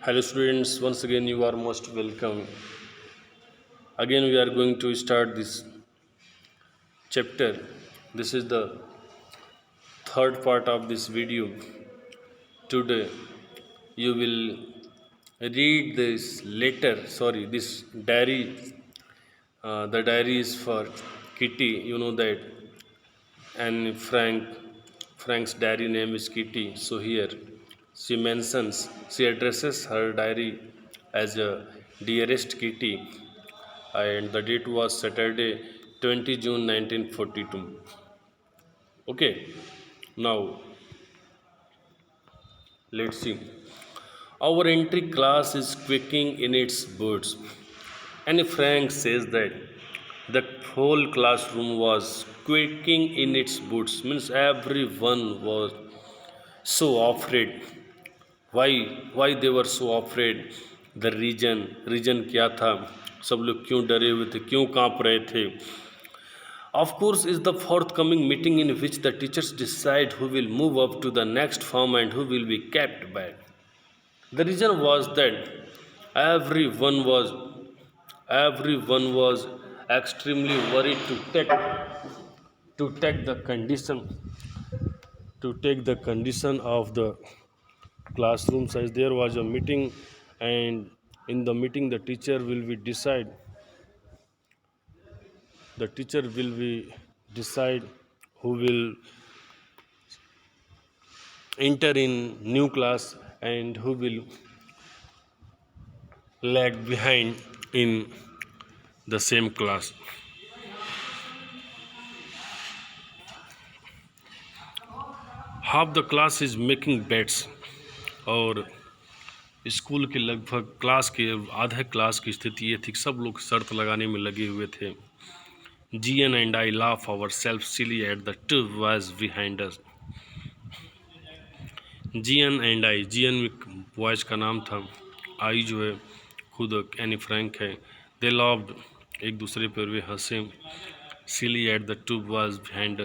Hello students, once again you are most welcome. Again we are going to start this chapter. This is the third part of this video. Today you will read this diary. The diary is for Kitty, you know that, and Frank's diary name is Kitty. So here she addresses her diary as a dearest Kitty, and the date was Saturday, 20 June 1942. Okay, now let's see. Our entry class is quaking in its boots, and Frank says that the whole classroom was quaking in its boots. Means everyone was so afraid. Why? Why they were so afraid? The reason क्या था? सब लोग क्यों डरे हुए थे, क्यों कांप रहे थे? Of course, is the forthcoming meeting in which the teachers decide who will move up to the next form and who will be kept back. The reason was that everyone was everyone was extremely worried to take the condition of the classrooms, as there was a meeting, and in the meeting the teacher will be decide who will enter in new class and who will lag behind in the same class. Half the class is making bets, और school के लगभग class के आधे class की स्थिति ये थी कि सब लोग शर्त लगाने में लगे हुए थे. GN and I laugh ourselves silly at the two boys behind us. GN में बॉयज़ का नाम था, आई जो है खुद एनी फ्रैंक है. दे लव्ड, एक दूसरे पर वे हंसे. Silly at the two boys behind,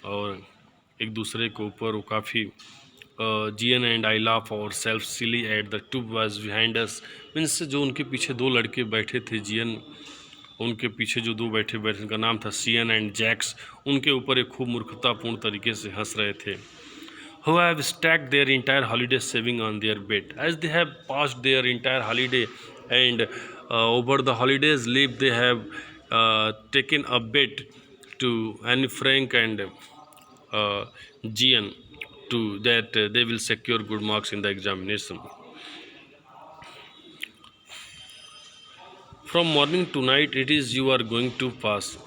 और एक दूसरे के ऊपर वो काफ़ी. GN and I laugh ourselves silly at the two boys behind us. Means जो उनके पीछे दो लड़के बैठे थे, GN, उनके पीछे जो दो बैठे उनका नाम था CN एंड जैक्स, उनके ऊपर एक खूब मूर्खतापूर्ण तरीके से हंस रहे थे. Who have stacked their entire holiday saving on their bed, as they have passed their entire holiday, and over the holidays leave they have taken a bet to Anne Frank and GN to that they will secure good marks in the examination. From morning to night it is you are going to pass.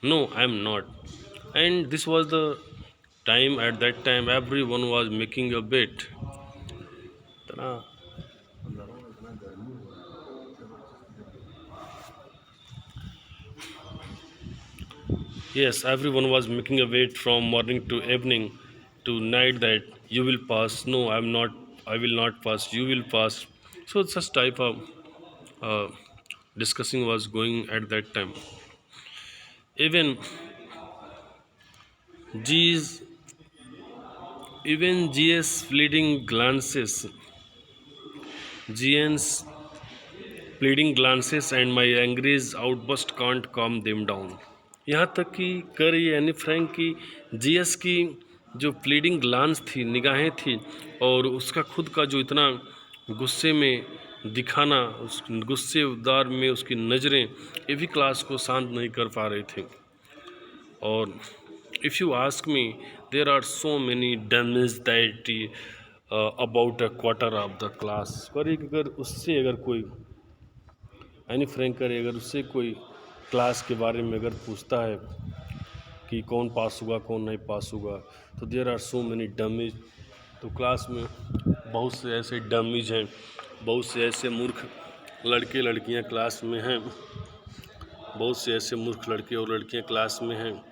No, I am not. And this was the time. At that time everyone was making a bet. Yes, everyone was making a bet from morning to evening to night that you will pass. No, I'm not. I will not pass. You will pass. So such type of uh, discussing was going at that time. Even G's, even GS fleeting glances, GN's pleading glances and my angry outburst can't calm them down. यहाँ तक कि कर ये Anne Frank की GS की जो pleading glance थी, निगाहें थी, और उसका खुद का जो इतना गुस्से में दिखाना, उस गुस्सेदार में उसकी नज़रें, ये भी क्लास को शांत नहीं कर पा रही थी. और if you ask me, there are so many damage that about a quarter of the class. पर अगर कोई एनी फ्रैंक करे, अगर उससे कोई क्लास के बारे में अगर पूछता है कि कौन पास होगा कौन नहीं पास होगा, तो there are so many dummies. तो क्लास में बहुत से ऐसे डमीज हैं, बहुत से ऐसे मूर्ख लड़के लड़कियां क्लास में हैं, बहुत से ऐसे मूर्ख लड़के और लड़कियां क्लास में हैं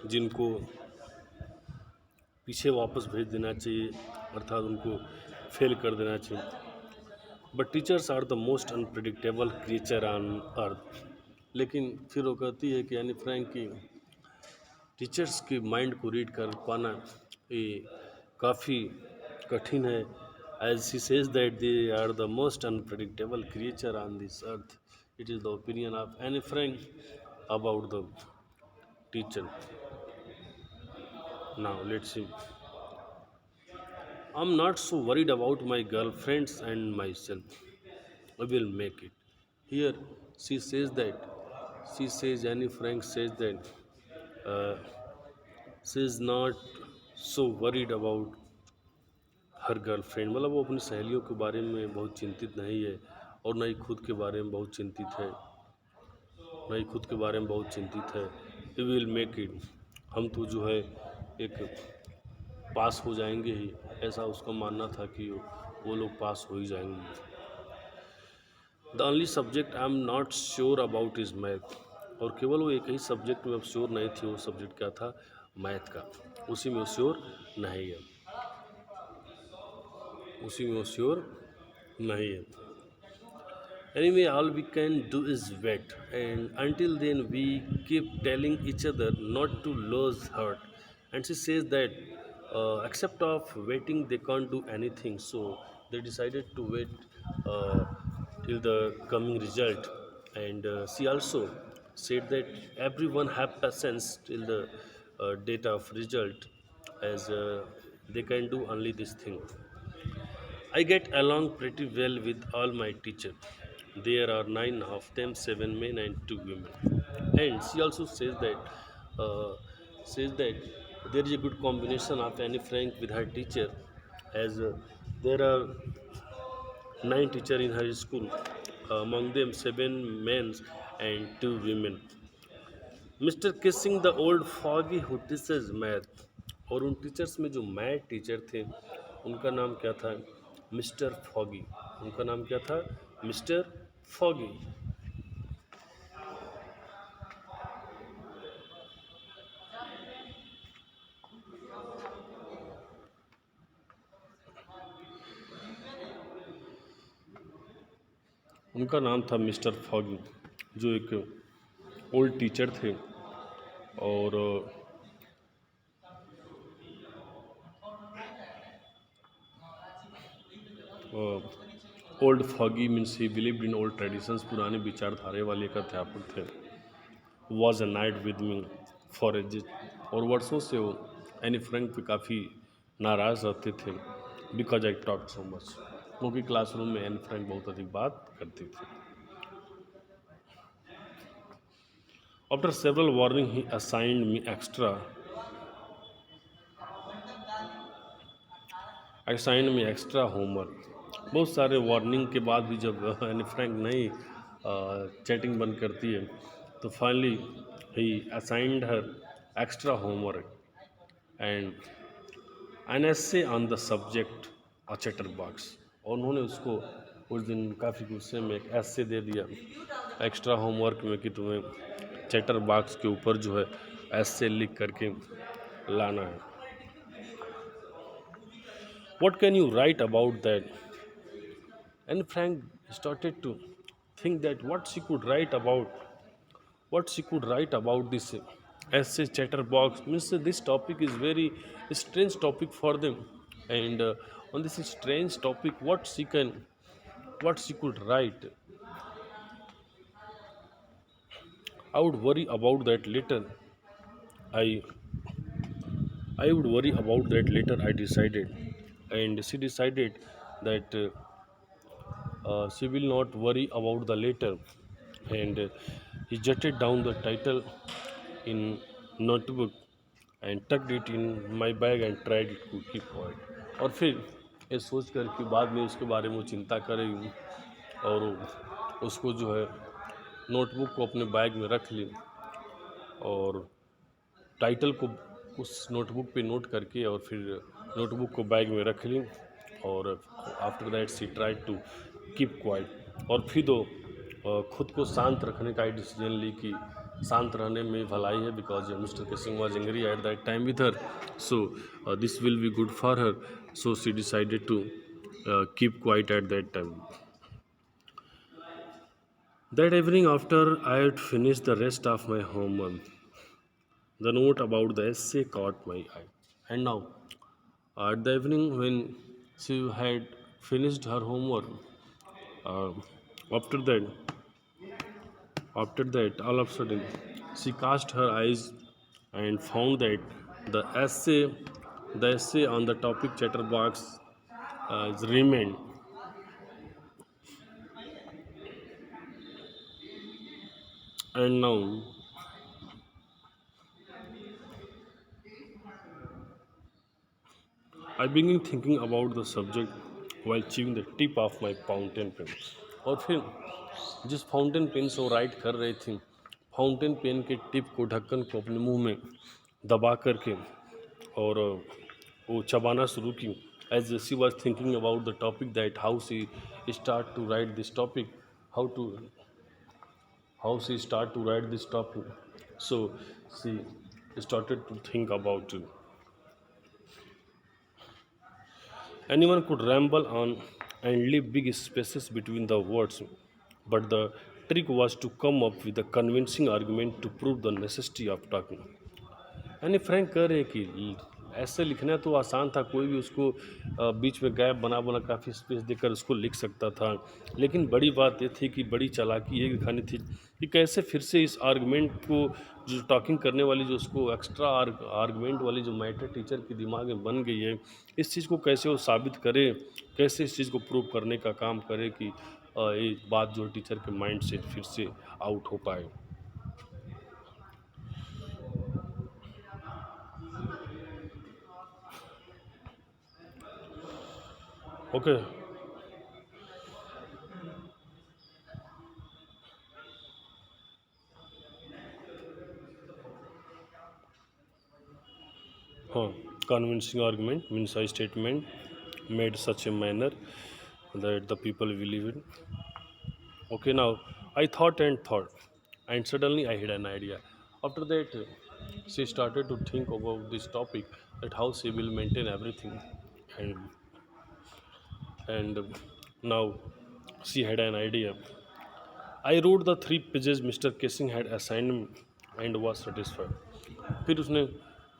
जिनको पीछे वापस भेज देना चाहिए, अर्थात उनको फेल कर देना चाहिए. But teachers are the most unpredictable creature on earth. लेकिन फिर वो कहती है कि यानी फ्रैंक की टीचर्स की माइंड को रीड कर पाना ये काफ़ी कठिन है, as she says that they are the most unpredictable creature on this earth. It is the opinion of Anne Frank about the teacher. Now let's see. I'm not so worried about my girlfriends and myself. I will make it. Here she says that Annie Frank says that uh, she is not so worried about her girlfriend, मतलब वो अपनी सहेलियों के बारे में बहुत चिंतित नहीं है और न ही खुद के बारे में बहुत चिंतित है, न ही खुद के बारे में बहुत चिंतित है। वी विल मेक इट, हम तो जो है एक पास हो जाएंगे ही, ऐसा उसका मानना था कि वो लोग पास हो ही जाएंगे। The only subject I am not sure about is math, और केवल वो एक ही सब्जेक्ट में अब श्योर नहीं थी, वो सब्जेक्ट क्या था, मैथ का। उसी में वो श्योर नहीं है, उसी में वो श्योर नहीं है। Anyway, all we can do is wait, and until then, we keep telling each other not to lose heart. And she says that except of waiting, they can't do anything. So they decided to wait uh, till the coming result. And she also said that everyone have patience till the date of result, as they can do only this thing. I get along pretty well with all my teachers. There are nine of them, seven men and two women. And she also uh, says that there is a good combination of Annie Frank with her teacher, as there are nine teachers in her school, among them seven men and two women. Mister Keesing the old foggy who teachers math, और उन teachers में जो math teacher थे उनका नाम क्या था, mister foggy. उनका नाम क्या था, मिस्टर फॉगी। उनका नाम था मिस्टर फॉगी, जो एक ओल्ड टीचर थे। और old foggy means he believed in old traditions, पुराने विचारधारे वाले एक अध्यापक थे। Was a night with me for ages, और वर्षों से वो एनी फ्रैंक पे काफ़ी नाराज़ रहते थे, because I talk so much, क्योंकि क्लासरूम में एनी फ्रैंक बहुत अधिक बात करते थे। आफ्टर सेवरल वार्निंग ही असाइंड मी एक्स्ट्रा होमवर्क। बहुत सारे वार्निंग के बाद भी जब एनी फ्रैंक नहीं चैटिंग बंद करती है, तो finally he assigned her extra homework and an essay on the subject a chatter box. और उन्होंने उसको उस दिन काफ़ी गुस्से में एक ऐसे दे दिया एक्स्ट्रा होमवर्क में कि तुम्हें चैटर बॉक्स के ऊपर जो है ऐसे लिख करके लाना है। What can you write about that? And Frank started to think that what she could write about this essay chatterbox, means this topic is very strange topic for them, and on this strange topic what she could write. I would worry about that later. I I would worry about that later, I decided, and she decided that she will not worry about the later, and he jotted down the title in notebook and tucked it in my bag and tried to keep quiet। और फिर ये सोच कर कि बाद में उसके बारे में वो चिंता करेगी, और उसको जो है नोटबुक को अपने बैग में रख ली, और टाइटल को उस नोटबुक पे नोट करके और फिर नोटबुक को बैग में रख ली, और after that she tried to keep quiet. और फिर तो खुद को शांत रखने का डिसीजन ली कि शांत रहने में भलाई है, because mister Kissing was angry at that time with her, so this will be good for her, so she decided to keep quiet at that time. That evening after I had finish the rest of my homework, the note about the essay caught my eye. And now At the evening, when she had finished her homework, uh, after that, all of a sudden, she cast her eyes and found that the essay, on the topic chatterbox, remained. And now I began thinking about the subject while chewing the tip of my fountain pen. और फिर जिस fountain pen से वो right कर रहे थे, fountain pen के tip को, ढक्कन को अपने मुंह में दबा करके और वो चबाना शुरू की. As she was thinking about the topic that how she start to write this topic, how to how she start to write this topic. So she started to think about it. Anyone could ramble on and leave big spaces between the words, but the trick was to come up with a convincing argument to prove the necessity of talking. यानी Frank कह रहे हैं कि ऐसे लिखना तो आसान था, कोई भी उसको बीच में गैप बना बना काफ़ी स्पेस देकर उसको लिख सकता था. लेकिन बड़ी बात ये थी कि बड़ी चालाकी ये दिखानी थी कि कैसे फिर से इस आर्गुमेंट को, जो टॉकिंग करने वाली, जो उसको एक्स्ट्रा आर्गुमेंट वाली जो मैटर टीचर के दिमाग में बन गई है, इस चीज़ को कैसे वो साबित करे, कैसे इस चीज़ को प्रूव करने का काम करे कि ये बात जो टीचर के माइंड से फिर से आउट हो पाए. Okay. Huh. Convincing argument means a statement made such a manner that the people believe it. Okay, now I thought, and suddenly I had an idea. After that, she started to think about this topic, that how she will maintain everything, and and now she had an idea. I wrote the 3 pages Mr. Kissing had assigned me and was satisfied. फिर उसने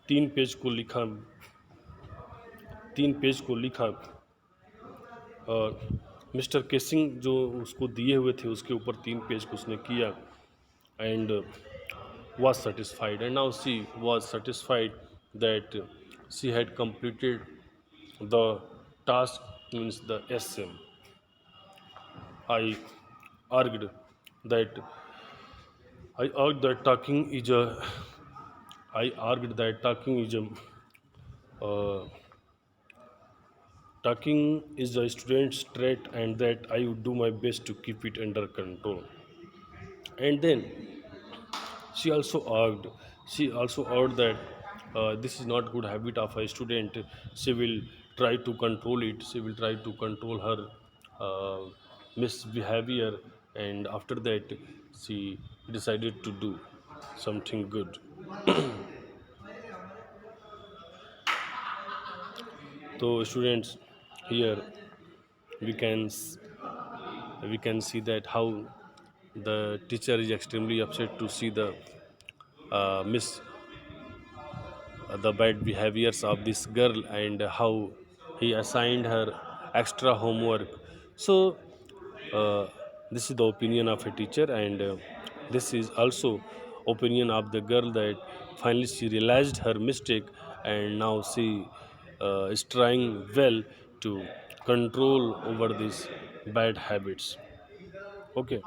3 page को लिखा, 3 page को लिखा और mister casing जो उसको दिए हुए थे उसके ऊपर 3 पेज को उसने किया and was satisfied. And now she was satisfied that she had completed the task, means the essay. I argued that I argued that talking is a I argued that uh, talking is a student's trait and that I would do my best to keep it under control. And then she also argued, that this is not good habit of a student. She will try to control it. She will try to control her misbehavior, and after that, she decided to do something good. So, students, here we can see that how the teacher is extremely upset to see the miss the bad behaviors of this girl and how he assigned her extra homework. So uh, this is the opinion of a teacher, and this is also opinion of the girl, that finally she realized her mistake and now she is trying well to control over these bad habits. Okay.